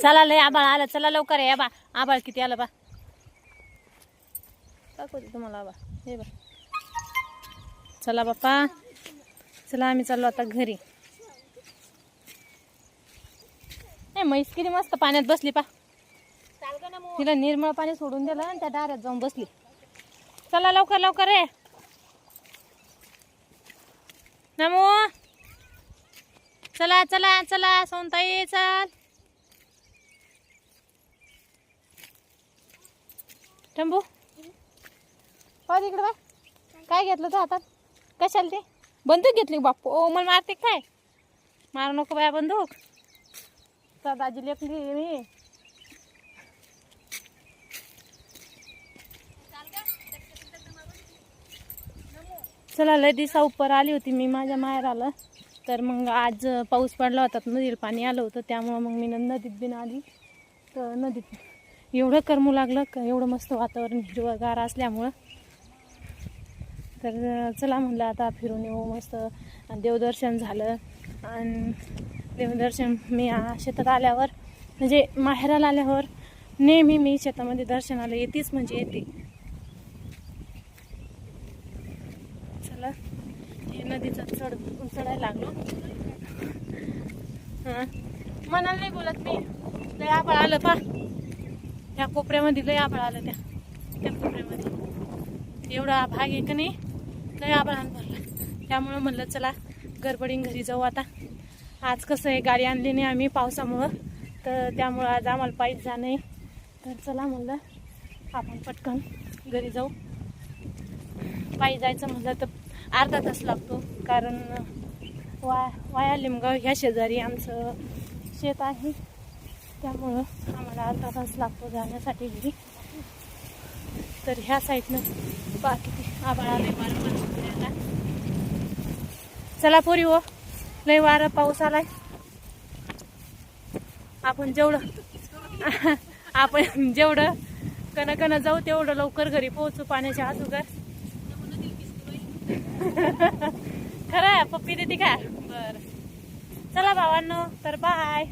चला लय आबाळ आलं, चला लवकर या बा. आबाळ किती आलं बा, दाखवते तुम्हाला आबाळ. हे बा, चला बाप्पा, चला आम्ही चाललो आता घरी. म्हैस किती मस्त पाण्यात बसली पा. तिला निर्मळ पाणी सोडून दिलं आणि त्या दारात जाऊन बसली. चला लवकर लवकर रे नमो. चला चला चला सोनताई चल. टंबू पाह इकडे बा, काय घेतलं तू हातात? कशाला ते बंदूक घेतली बाप्पू? ओ मला मारते काय? मारू नको बाया बंदूक. तर दाजी लेखली मी. चला लय दिवसा उपर आली होती मी माझ्या माहेराला. तर मग आज पाऊस पडला होता, नदीला पाणी आलं होतं, त्यामुळं मग मी नदीत बिन आली. तर नदीत एवढं करमू लागलं का, एवढं मस्त वातावरण हिरवंगार असल्यामुळं. तर चला म्हणलं आता फिरून येऊ मस्त. देवदर्शन झालं आणि देवदर्शन मी शेतात आल्यावर म्हणजे माहेराला आल्यावर नेहमी मी शेतामध्ये दर्शनाला येतेच म्हणजे येते. चला हे नदीचा चढायला लागलो. हां मनाला नाही बोलत मी. लय आभाळ आलं पा त्या कोपऱ्यामध्ये, लय आभाळ आलं त्या कोपऱ्यामध्ये. एवढा भाग आहे का नाही, लय आभाळानं भरला. त्यामुळं म्हणलं चला गडबडीन घरी जाऊ आता. आज कसं आहे गाडी आणली नाही आम्ही पावसामुळं, तर त्यामुळं आज आम्हाला पायीच जाणं आहे. तर चला म्हणलं आपण पटकन घरी जाऊ. पायी जायचं म्हणलं तर अर्धा तास लागतो, कारण वाया लिमगाव ह्या शेजारी आमचं शेत आहे, त्यामुळं आम्हाला अर्धा तास लागतो जाण्यासाठी घरी. तर ह्या साईडनं बाकी आभाळ आलंय, वारं पण सुटलंय आता. चला पोरी हो, लय वारं पाऊस आलाय. आपण जेवढं कन जाऊ तेवढं लवकर घरी पोहोचू पाण्याच्या अगोदर. खरं पप्पी देते का? बरं चला भावांनो, तर बाय.